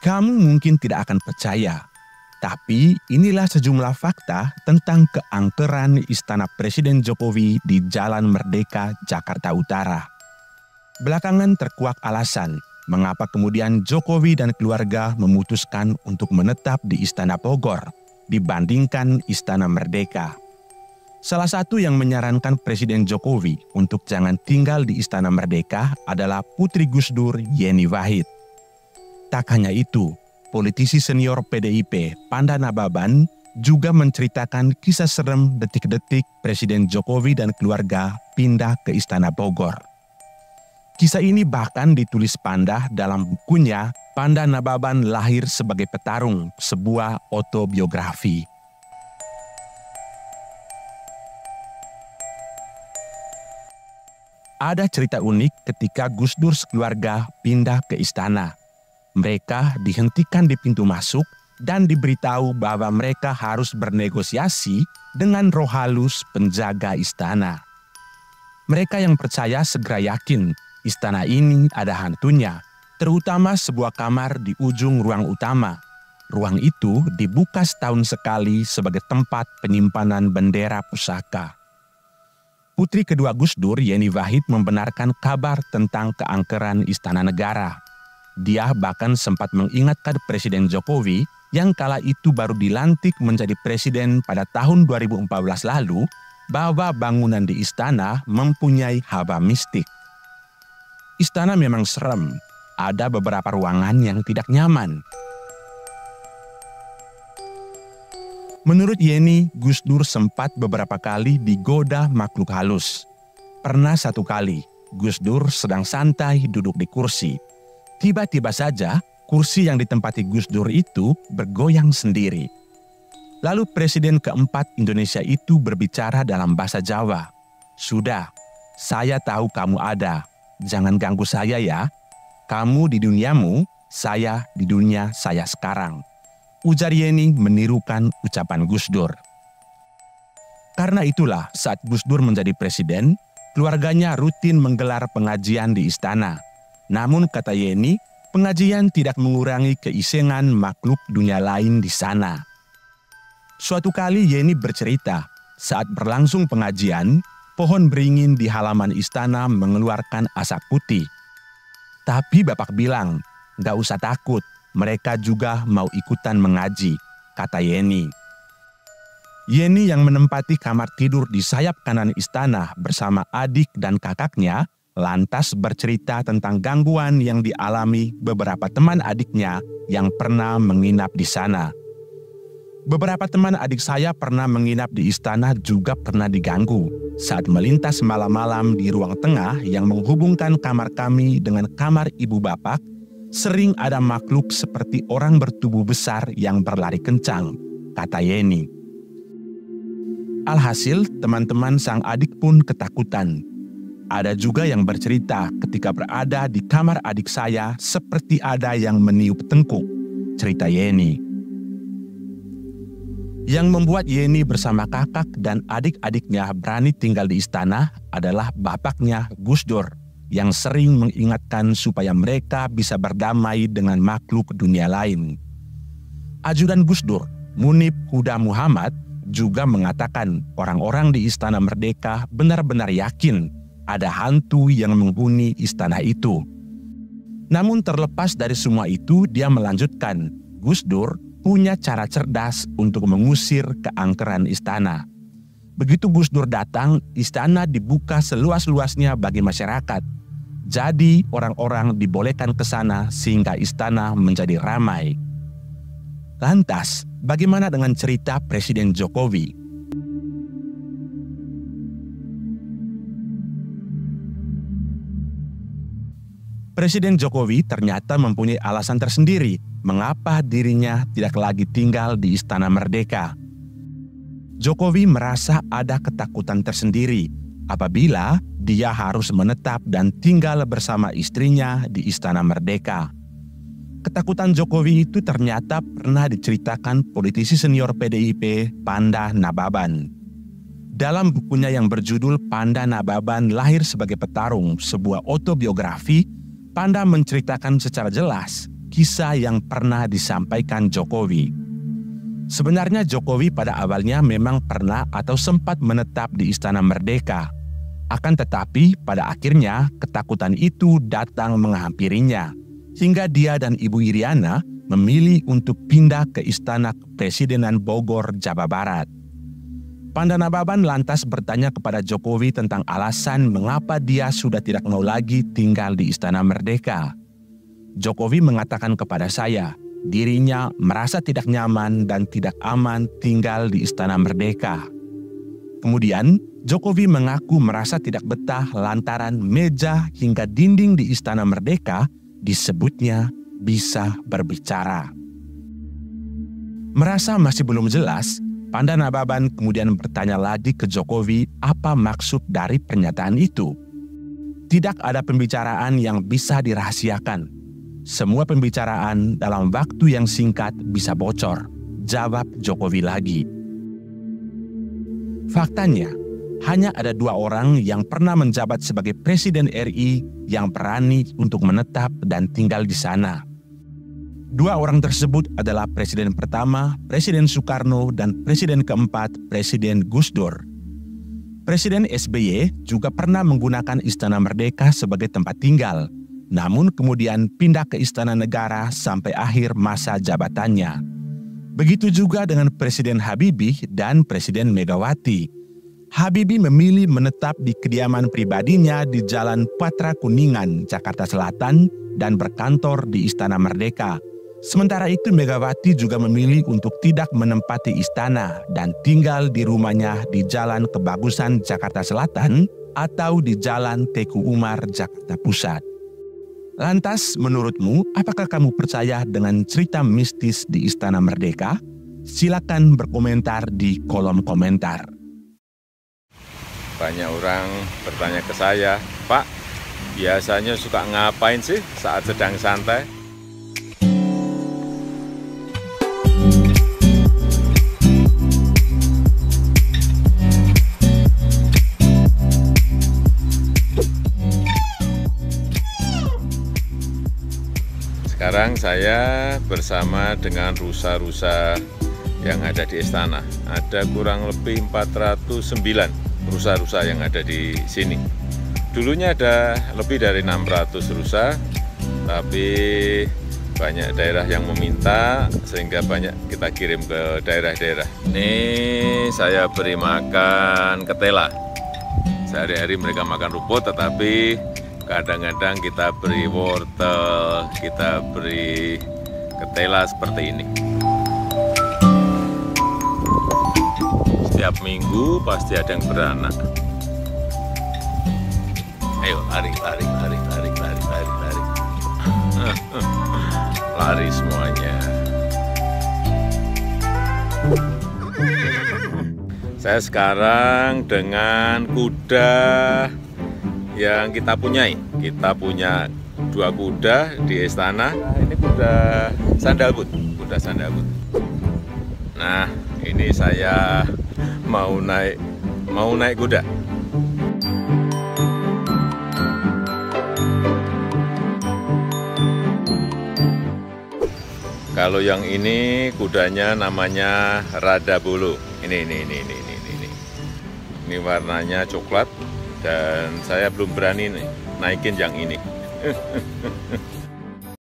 Kamu mungkin tidak akan percaya, tapi inilah sejumlah fakta tentang keangkeran Istana Presiden Jokowi di Jalan Merdeka, Jakarta Utara. Belakangan terkuak alasan mengapa kemudian Jokowi dan keluarga memutuskan untuk menetap di Istana Bogor dibandingkan Istana Merdeka. Salah satu yang menyarankan Presiden Jokowi untuk jangan tinggal di Istana Merdeka adalah Putri Gus Dur, Yeni Wahid. Tak hanya itu, politisi senior PDIP Panda Nababan juga menceritakan kisah serem detik-detik Presiden Jokowi dan keluarga pindah ke Istana Bogor. Kisah ini bahkan ditulis Panda dalam bukunya Panda Nababan Lahir Sebagai Petarung, sebuah autobiografi. Ada cerita unik ketika Gus Dur sekeluarga pindah ke istana. Mereka dihentikan di pintu masuk dan diberitahu bahwa mereka harus bernegosiasi dengan roh halus penjaga istana. Mereka yang percaya segera yakin istana ini ada hantunya, terutama sebuah kamar di ujung ruang utama. Ruang itu dibuka setahun sekali sebagai tempat penyimpanan bendera pusaka. Putri kedua Gus Dur, Yeni Wahid, membenarkan kabar tentang keangkeran istana negara. Dia bahkan sempat mengingatkan Presiden Jokowi yang kala itu baru dilantik menjadi presiden pada tahun 2014 lalu bahwa bangunan di istana mempunyai hawa mistik. Istana memang serem, ada beberapa ruangan yang tidak nyaman. Menurut Yeni, Gus Dur sempat beberapa kali digoda makhluk halus. Pernah satu kali, Gus Dur sedang santai duduk di kursi. Tiba-tiba saja, kursi yang ditempati Gus Dur itu bergoyang sendiri. Lalu Presiden keempat Indonesia itu berbicara dalam bahasa Jawa. "Sudah, saya tahu kamu ada. Jangan ganggu saya ya. Kamu di duniamu, saya di dunia saya sekarang." Ujar Yeni menirukan ucapan Gus Dur. Karena itulah saat Gus Dur menjadi presiden, keluarganya rutin menggelar pengajian di istana. Namun kata Yeni, pengajian tidak mengurangi keisengan makhluk dunia lain di sana. Suatu kali Yeni bercerita, saat berlangsung pengajian, pohon beringin di halaman istana mengeluarkan asap putih. Tapi Bapak bilang, "Gak usah takut, mereka juga mau ikutan mengaji," kata Yeni. Yeni yang menempati kamar tidur di sayap kanan istana bersama adik dan kakaknya, lantas bercerita tentang gangguan yang dialami beberapa teman adiknya yang pernah menginap di sana. "Beberapa teman adik saya pernah menginap di istana juga pernah diganggu saat melintas malam-malam di ruang tengah yang menghubungkan kamar kami dengan kamar ibu bapak. Sering ada makhluk seperti orang bertubuh besar yang berlari kencang," kata Yeni. Alhasil teman-teman sang adik pun ketakutan. Ada juga yang bercerita ketika berada di kamar adik saya seperti ada yang meniup tengkuk, cerita Yeni. Yang membuat Yeni bersama kakak dan adik-adiknya berani tinggal di istana adalah bapaknya Gus Dur yang sering mengingatkan supaya mereka bisa berdamai dengan makhluk dunia lain. Ajudan Gus Dur, Munib Huda Muhammad, juga mengatakan orang-orang di Istana Merdeka benar-benar yakin ada hantu yang menghuni istana itu. Namun terlepas dari semua itu, dia melanjutkan, Gus Dur punya cara cerdas untuk mengusir keangkeran istana. Begitu Gus Dur datang, istana dibuka seluas-luasnya bagi masyarakat. Jadi orang-orang dibolehkan ke sana sehingga istana menjadi ramai. Lantas, bagaimana dengan cerita Presiden Jokowi? Presiden Jokowi ternyata mempunyai alasan tersendiri mengapa dirinya tidak lagi tinggal di Istana Merdeka. Jokowi merasa ada ketakutan tersendiri apabila dia harus menetap dan tinggal bersama istrinya di Istana Merdeka. Ketakutan Jokowi itu ternyata pernah diceritakan politisi senior PDIP Panda Nababan. Dalam bukunya yang berjudul Panda Nababan Lahir Sebagai Petarung, sebuah autobiografi, Panda menceritakan secara jelas kisah yang pernah disampaikan Jokowi. Sebenarnya Jokowi pada awalnya memang pernah atau sempat menetap di Istana Merdeka. Akan tetapi pada akhirnya ketakutan itu datang menghampirinya, hingga dia dan Ibu Iriana memilih untuk pindah ke Istana Kepresidenan Bogor, Jawa Barat. Pandana Baban lantas bertanya kepada Jokowi tentang alasan mengapa dia sudah tidak mau lagi tinggal di Istana Merdeka. Jokowi mengatakan kepada saya, dirinya merasa tidak nyaman dan tidak aman tinggal di Istana Merdeka. Kemudian, Jokowi mengaku merasa tidak betah lantaran meja hingga dinding di Istana Merdeka disebutnya bisa berbicara. Merasa masih belum jelas, Pandana Baban kemudian bertanya lagi ke Jokowi apa maksud dari pernyataan itu. Tidak ada pembicaraan yang bisa dirahasiakan. Semua pembicaraan dalam waktu yang singkat bisa bocor, jawab Jokowi lagi. Faktanya, hanya ada 2 orang yang pernah menjabat sebagai Presiden RI yang berani untuk menetap dan tinggal di sana. 2 orang tersebut adalah Presiden pertama, Presiden Soekarno, dan Presiden keempat, Presiden Gus Dur. Presiden SBY juga pernah menggunakan Istana Merdeka sebagai tempat tinggal, namun kemudian pindah ke Istana Negara sampai akhir masa jabatannya. Begitu juga dengan Presiden Habibie dan Presiden Megawati. Habibie memilih menetap di kediaman pribadinya di Jalan Patra Kuningan, Jakarta Selatan, dan berkantor di Istana Merdeka. Sementara itu Megawati juga memilih untuk tidak menempati istana dan tinggal di rumahnya di Jalan Kebagusan, Jakarta Selatan atau di Jalan Teku Umar, Jakarta Pusat. Lantas menurutmu apakah kamu percaya dengan cerita mistis di Istana Merdeka? Silakan berkomentar di kolom komentar. Banyak orang bertanya ke saya, Pak, biasanya suka ngapain sih saat sedang santai? Sekarang saya bersama dengan rusa-rusa yang ada di istana. Ada kurang lebih 409 rusa-rusa yang ada di sini. Dulunya ada lebih dari 600 rusa, tapi banyak daerah yang meminta sehingga banyak kita kirim ke daerah-daerah. Ini saya beri makan ketela. Sehari-hari mereka makan rumput, tetapi kadang-kadang kita beri wortel, kita beri ketela seperti ini. Setiap minggu pasti ada yang beranak. Ayo lari, lari, lari, lari, lari, lari, lari. Lari semuanya. Saya sekarang dengan kuda yang kita punyai. Kita punya 2 kuda di istana. Ini kuda sandalwood, kuda sandalwood. Nah, ini saya mau naik kuda. Kalau yang ini kudanya namanya Radabolo. Ini warnanya coklat. Dan saya belum berani naikin yang ini.